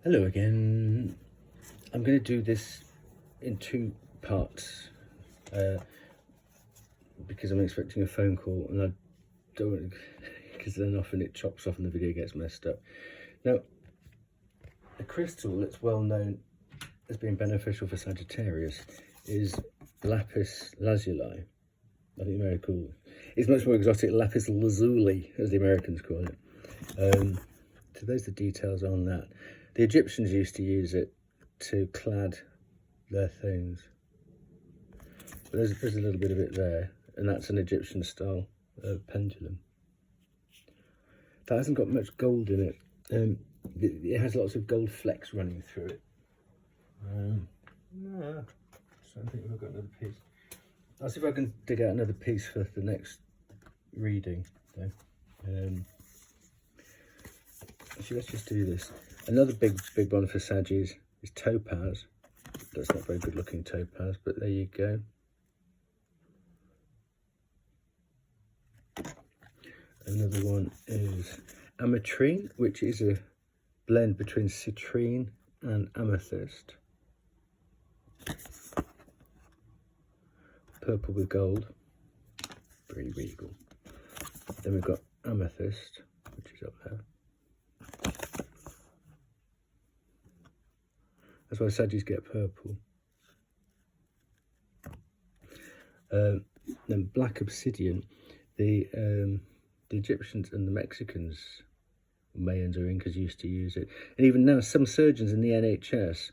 Hello again. I'm going to do this in two parts because I'm expecting a phone call and I don't, because then often it chops off and the video gets messed up. Now, a crystal that's well known as being beneficial for Sagittarius is lapis lazuli. I think very cool. It's much more exotic, lapis lazuli, as the Americans call it. So those are the details on that. The Egyptians used to use it to clad their things. But there's a little bit of it there, and that's an Egyptian style pendulum. That hasn't got much gold in it. It has lots of gold flecks running through it. So I think we've got another piece. I'll see if I can dig out another piece for the next reading. So let's just do this. Another big one for Saggies is topaz. That's not very good looking topaz, but there you go. Another one is ametrine, which is a blend between citrine and amethyst. Purple with gold, very regal. Then we've got amethyst, which is up there. That's why Saggies get purple. Then black obsidian. The Egyptians and the Mexicans, Mayans or Incas, used to use it. And even now, some surgeons in the NHS,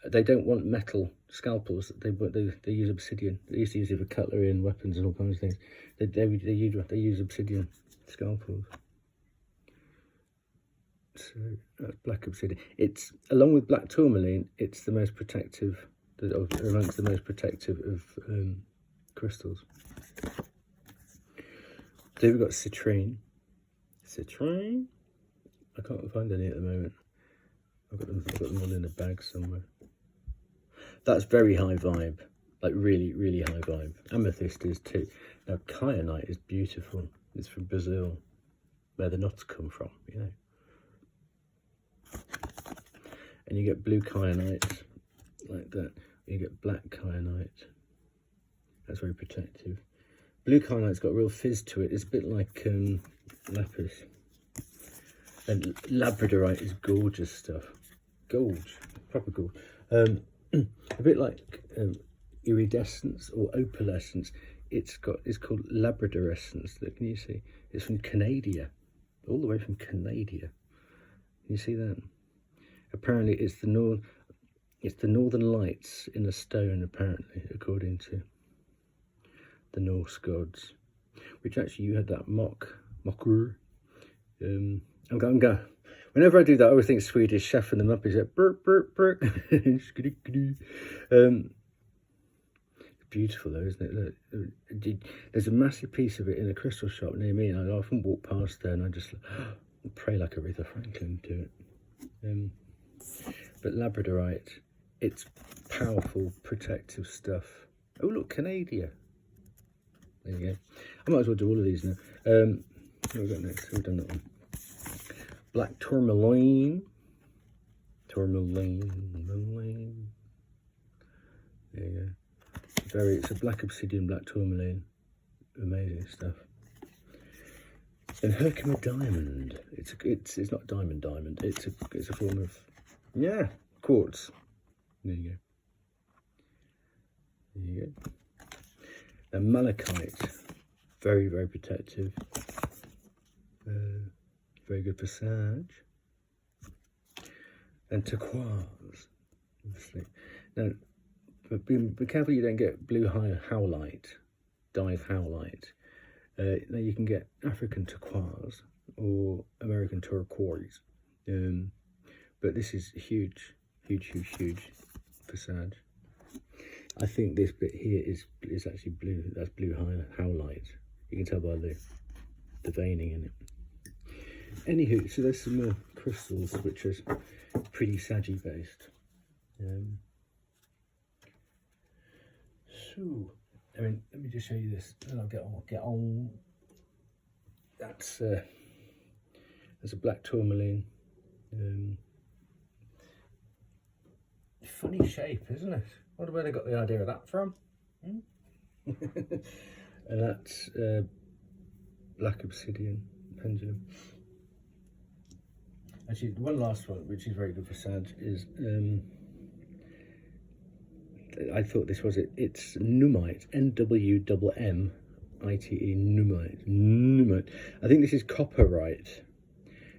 they don't want metal scalpels. They use obsidian. They used to use it for cutlery and weapons and all kinds of things. They use obsidian scalpels. So that's black obsidian. It's, along with black tourmaline, it's the most protective, amongst the most protective of crystals. So we've got citrine. Citrine? I can't find any at the moment. I've got them all in a bag somewhere. That's very high vibe, like really, really high vibe. Amethyst is too. Now kyanite is beautiful. It's from Brazil, where the nuts come from, you know. And you get blue kyanite like that. You get black kyanite. That's very protective. Blue kyanite's got a real fizz to it. It's a bit like lapis. And labradorite is gorgeous stuff. Gold, proper gold. A bit like iridescence or opalescence. It's called labradorescence. Look, can you see? It's from Canada, all the way from Canada. Can you see that? Apparently, it's the northern lights in a stone. Apparently, according to the Norse gods, which actually you had that mocker. I'm going. Whenever I do that, I always think Swedish, chefing them up. Is it burp burp burp? Beautiful though, isn't it? Look, there's a massive piece of it in a crystal shop near me, and I often walk past there, and I just pray like Aretha Franklin to it. But labradorite, it's powerful, protective stuff. Oh look, Canada. There you go. I might as well do all of these now. What have we got next? We've done that one. Black tourmaline. Tourmaline. There you go. It's a black obsidian, black tourmaline. Amazing stuff. And Herkimer diamond. It's not diamond. It's a form of, yeah, quartz. There you go. There you go. And malachite, very, very protective. Very good for Sag. And turquoise, obviously. Now, but be careful you don't get blue howlite, dive howlite. Now you can get African turquoise or American turquoise. But this is huge for Sag. I think this bit here is actually blue. That's blue howlite. You can tell by the veining in it. Anywho, so there's some more crystals which are pretty Saggy based. So, I mean, let me just show you this, and I'll get on. That's a black tourmaline. funny shape, isn't it? I wonder where they got the idea of that from. And that's black obsidian pendulum. Actually, one last one, which is very good for Sag, is I thought this was it. It's Nummite, Nwmmite, Nummite. I think this is copperite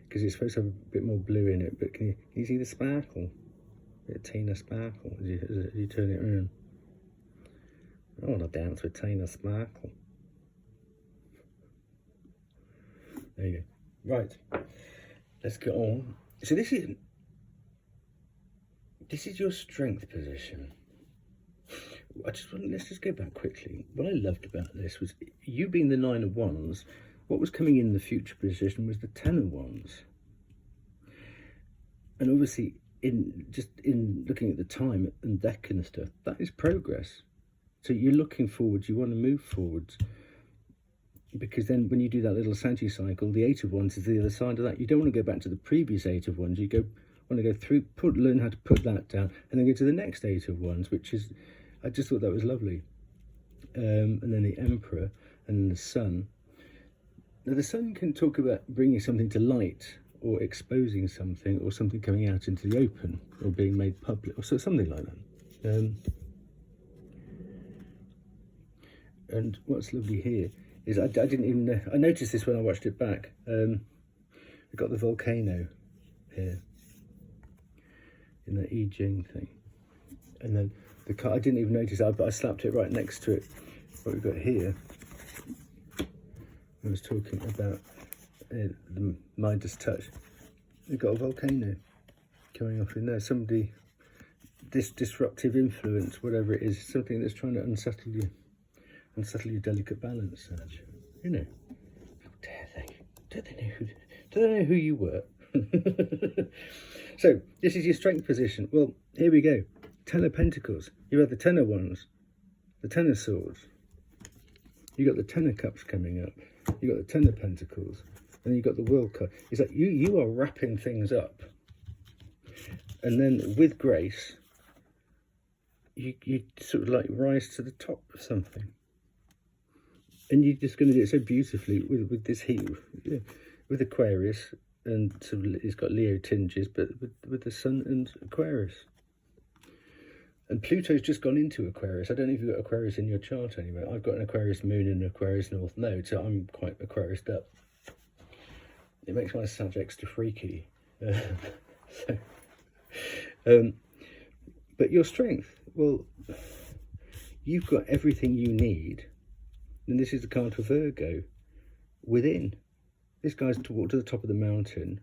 because it's supposed to have a bit more blue in it. But can you see the sparkle? A bit of Tina sparkle as you turn it around. I want to dance with Tina sparkle. There you go. Right, let's get on. So this is your strength position. Let's just go back quickly. What I loved about this was you being the 9 of Wands. What was coming in the future position was the 10 of Wands. And obviously, in looking at the time and deck and stuff, that is progress. So you're looking forwards. You want to move forwards, because then when you do that little Saggy cycle, the 8 of Wands is the other side of that. You don't want to go back to the previous 8 of Wands. You want to go through, learn how to put that down, and then go to the next 8 of Wands, which is. I just thought that was lovely. And then the Emperor and the Sun. Now the Sun can talk about bringing something to light, or exposing something, or something coming out into the open, or being made public, or so, something like that. And what's lovely here is I didn't even I noticed this when I watched it back. We've got the volcano here in the I Ching thing, and then the card, I didn't even notice that, but I slapped it right next to it. What we've got here, I was talking about the Midas touch. We've got a volcano coming off in there. Somebody, this disruptive influence, whatever it is, something that's trying to unsettle your delicate balance. Such, you know, how dare they? Do they know who you were? So this is your strength position. Well, here we go. 10 of Pentacles. You have the 10 of Wands, the 10 of Swords. You got the 10 of Cups coming up. You got the 10 of Pentacles, and then you got the World card. It's like you are wrapping things up, and then with grace, you sort of like rise to the top of something, and you're just going to do it so beautifully with this heat, yeah, with Aquarius, and so it's got Leo tinges, but with the Sun and Aquarius. And Pluto's just gone into Aquarius. I don't know if you've got Aquarius in your chart anyway. I've got an Aquarius moon and an Aquarius north node, so I'm quite Aquariused up. It makes my Sag extra freaky. But your strength, well, you've got everything you need. And this is the card for Virgo. Within. This guy's walked to the top of the mountain,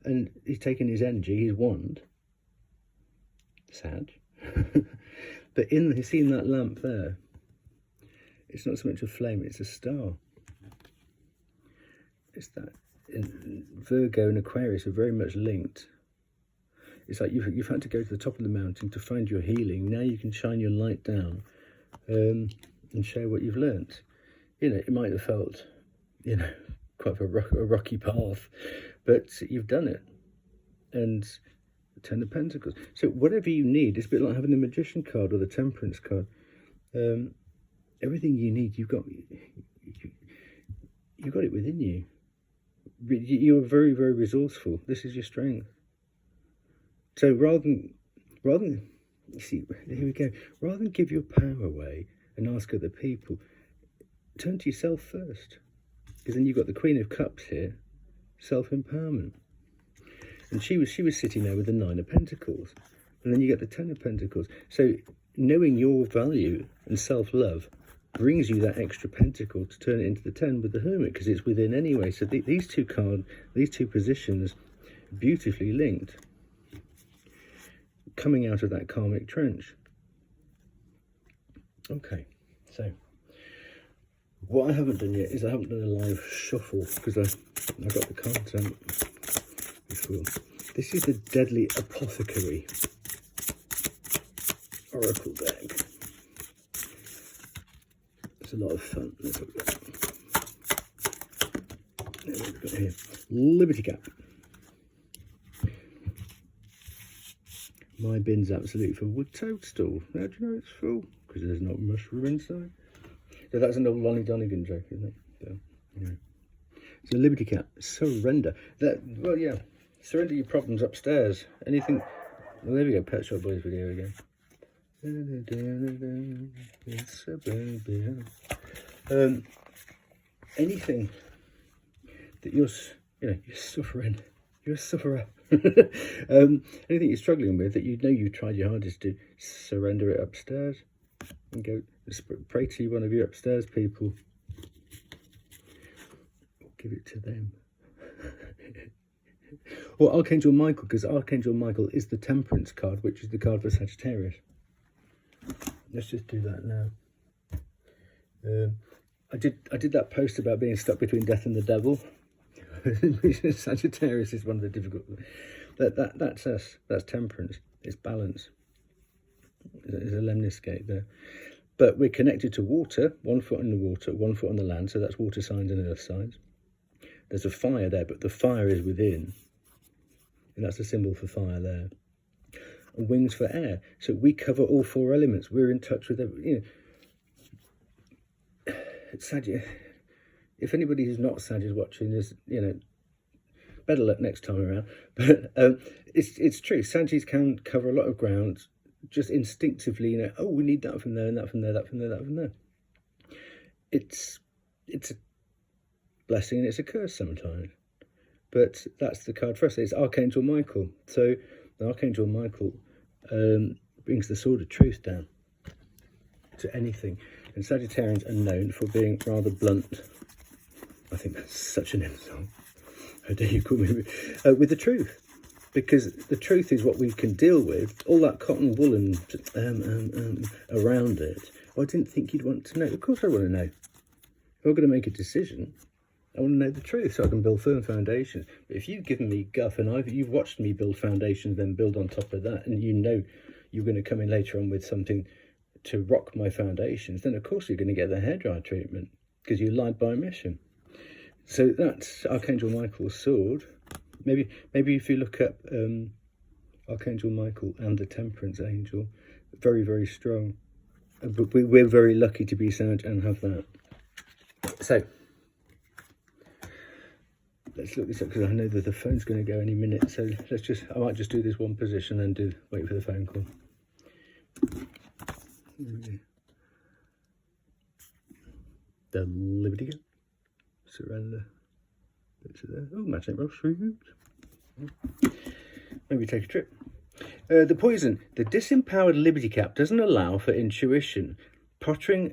and he's taken his energy, his wand. Sag. But seeing that lamp there, it's not so much a flame, it's a star. It's that Virgo and Aquarius are very much linked. It's like you've had to go to the top of the mountain to find your healing. Now you can shine your light down and share what you've learnt. You know, it might have felt, you know, quite a rocky path, but you've done it. And 10 of Pentacles. So whatever you need, it's a bit like having the Magician card or the Temperance card. Everything you need, you've got it within you. You are very, very resourceful. This is your strength. So rather than you see, here we go. Rather than give your power away and ask other people, turn to yourself first, because then you've got the Queen of Cups here, self-empowerment. And she was sitting there with the 9 of Pentacles. And then you get the 10 of Pentacles. So knowing your value and self-love brings you that extra pentacle to turn it into the 10 with the Hermit, because it's within anyway. So these two positions, beautifully linked, coming out of that karmic trench. Okay, so what I haven't done yet is I haven't done a live shuffle, because I got the cards out before. This is the Deadly Apothecary Oracle deck. It's a lot of fun. Let's have a look. What have we got here? Liberty Cap. My bin's absolutely full with toadstool. How do you know it's full? Because there's not mushroom inside. So that's an old Lonnie Donegan joke, isn't it? So, yeah. So Liberty Cap, surrender. Well, yeah, surrender your problems upstairs. Anything. Well, there we go. Pet Shop Boys video again. Anything that you're suffering. You're a sufferer. Anything you're struggling with that you know you tried your hardest to, surrender it upstairs and go pray to one of your upstairs people. Give it to them. Or Archangel Michael, because Archangel Michael is the Temperance card, which is the card for Sagittarius. Let's just do that now. I did that post about being stuck between death and the devil. Sagittarius is one of the difficult. That's us. That's temperance. It's balance. There's a lemniscate there. But we're connected to water. 1 foot in the water, 1 foot on the land. So that's water signs and earth signs. There's a fire there, but the fire is within. And that's a symbol for fire there. And wings for air. So we cover all 4 elements. We're in touch with every, if anybody who's not Sag is watching is, better luck next time around. But it's true. Sagittarius can cover a lot of ground just instinctively, oh, we need that from there and that from there, that from there, that from there. It's a blessing and it's a curse sometimes. But that's the card for us. It's Archangel Michael. So the Archangel Michael brings the sword of truth down to anything. And Sagittarians are known for being rather blunt. I think that's such an insult. How dare you call me with the truth? Because the truth is what we can deal with. All that cotton wool and around it. I didn't think you'd want to know. Of course I want to know. If I'm going to make a decision, I want to know the truth so I can build firm foundations. But if you've given me guff and you've watched me build foundations, then build on top of that, and you're going to come in later on with something to rock my foundations, then of course you're going to get the hairdryer treatment because you lied by omission. So that's Archangel Michael's sword. Maybe if you look up Archangel Michael and the Temperance Angel, very, very strong. But we're very lucky to be Sag and have that. So let's look this up because I know that the phone's going to go any minute. So I might just do this one position and wait for the phone call. The Liberty Gap. Surrender. Oh, magic roll shoot. Maybe take a trip. The poison. The disempowered Liberty Cap doesn't allow for intuition, pottering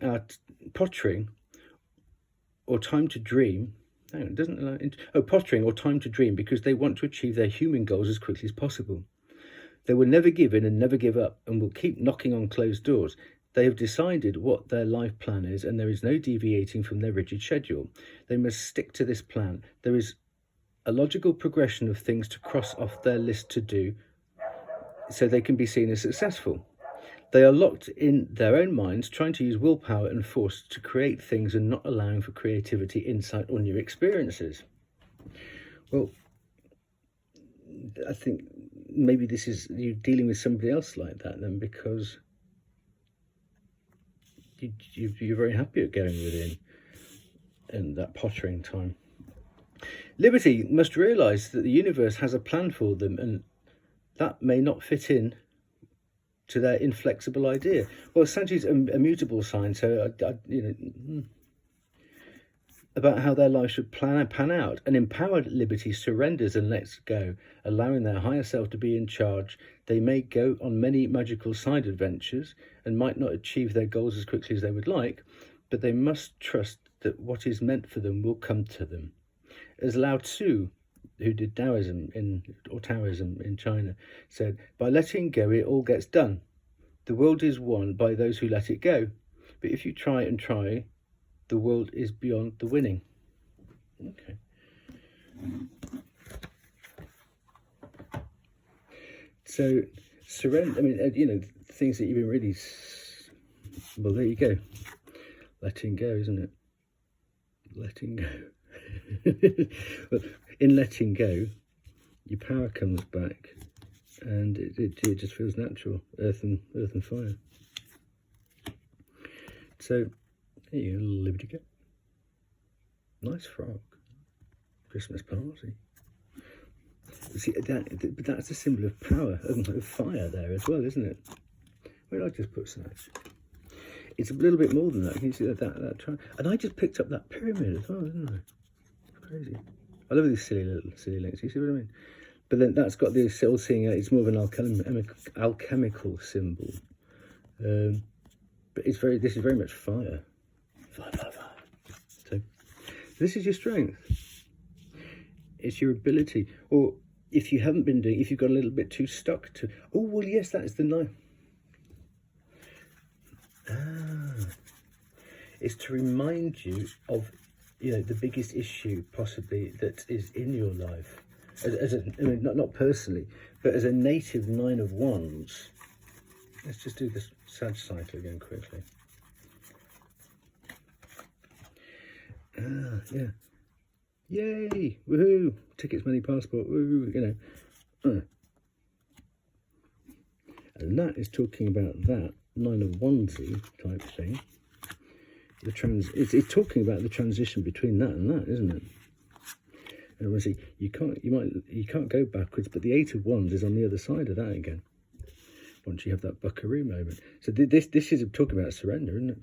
or time to dream. Hang on, it doesn't allow pottering or time to dream because they want to achieve their human goals as quickly as possible. They will never give in and never give up and will keep knocking on closed doors. They have decided what their life plan is and there is no deviating from their rigid schedule. They must stick to this plan. There is a logical progression of things to cross off their list to do so they can be seen as successful. They are locked in their own minds, trying to use willpower and force to create things and not allowing for creativity, insight or new experiences. Well, I think maybe this is you dealing with somebody else like that then, because you're very happy at going within and that pottering time. Liberty must realise that the universe has a plan for them and that may not fit in to their inflexible idea. Well, Sagittarius is a mutable sign, so about how their life should pan out. An empowered Liberty surrenders and lets go, allowing their higher self to be in charge. They may go on many magical side adventures and might not achieve their goals as quickly as they would like, but they must trust that what is meant for them will come to them. As Lao Tzu, who did Taoism in China, said, by letting go it all gets done. The world is won by those who let it go. But if you try and try, the world is beyond the winning. Okay. So surrender, things that you've been really, well, there you go. Letting go, isn't it? Letting go. Well, in letting go, your power comes back and it just feels natural. Earth and fire. So here you go, little Liberty Cat. Nice frog. Christmas party. See, but that's a symbol of power, of fire there as well, isn't it? Where did I just put such? It's a little bit more than that. Can you see that and I just picked up that pyramid as well, didn't I? It's crazy. I love these silly links. You see what I mean? But then that's got the all-seeing. It's more of an alchemical symbol. But this is very much fire. Fire. So this is your strength. It's your ability, or if you've got a little bit too stuck to. Oh well, yes, that's the knife. It's to remind you of, the biggest issue possibly that is in your life, not personally, but as a native 9 of Wands. Let's just do this Sag cycle again quickly. Yeah. Yay! Woohoo! Tickets, money, passport. Woo! And that is talking about that 9 of Wandsy type thing. It's talking about the transition between that and that, isn't it? And obviously you can't go backwards, but the 8 of Wands is on the other side of that again. Once you have that buckaroo moment. So this is talking about surrender, isn't it?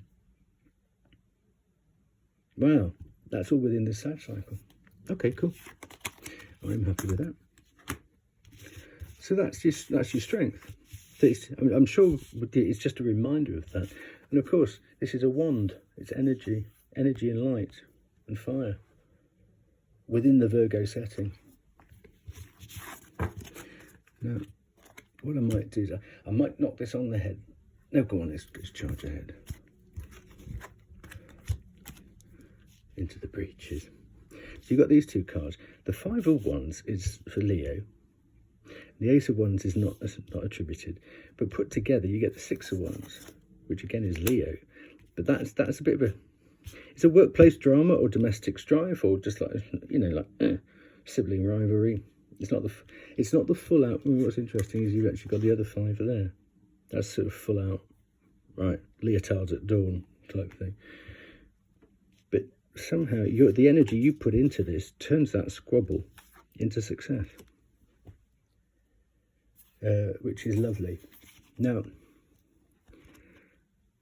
Wow, that's all within this Sag cycle. Okay, cool. I'm happy with that. So that's your strength. I'm sure it's just a reminder of that. And of course, this is a wand. It's energy and light and fire within the Virgo setting. Now, what I might do is I might knock this on the head. No, go on, let's charge ahead. Into the breeches. So you've got these two cards. The 5 of Wands is for Leo. The Ace of Wands is not attributed, but put together you get the 6 of Wands, which again is Leo. But that's a bit of it's a workplace drama or domestic strife, or just like sibling rivalry. It's not the full out. What's interesting is you've actually got the other 5 there. That's sort of full out, right? Leotards at dawn type thing. But somehow the energy you put into this turns that squabble into success. Which is lovely. Now,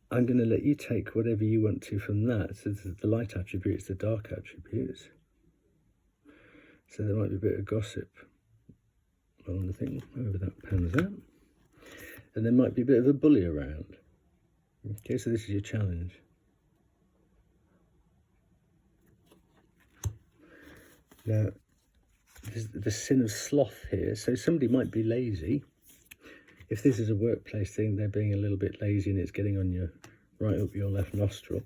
I'm going to let you take whatever you want to from that. So the light attributes, the dark attributes. So there might be a bit of gossip on the thing, however that pans out. And there might be a bit of a bully around. Okay, so this is your challenge. Now, there's the sin of sloth here. So somebody might be lazy. If this is a workplace thing, they're being a little bit lazy and it's getting on your right up your left nostril,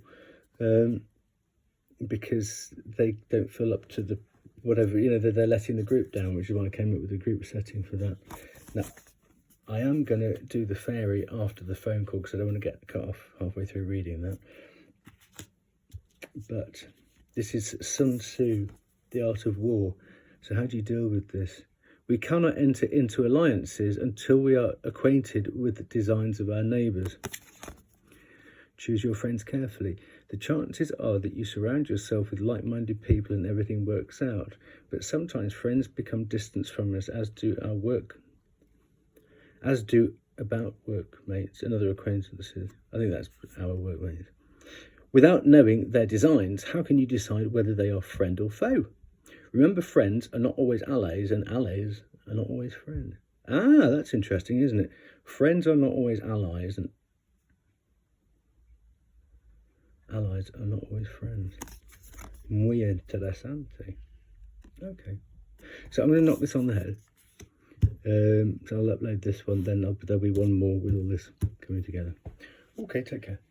because they don't fill up to the whatever, they're letting the group down, which is why I came up with a group setting for that. Now, I am going to do the fairy after the phone call because I don't want to get cut off halfway through reading that. But this is Sun Tzu, The Art of War. So how do you deal with this? We cannot enter into alliances until we are acquainted with the designs of our neighbours. Choose your friends carefully. The chances are that you surround yourself with like-minded people and everything works out. But sometimes friends become distant from us, as do about workmates and other acquaintances. I think that's our workmates. Without knowing their designs, how can you decide whether they are friend or foe? Remember, friends are not always allies, and allies are not always friends. Ah, that's interesting, isn't it? Friends are not always allies, and allies are not always friends. Muy interesante. Okay. So I'm going to knock this on the head. So I'll upload this one, then there'll be one more with all this coming together. Okay, take care.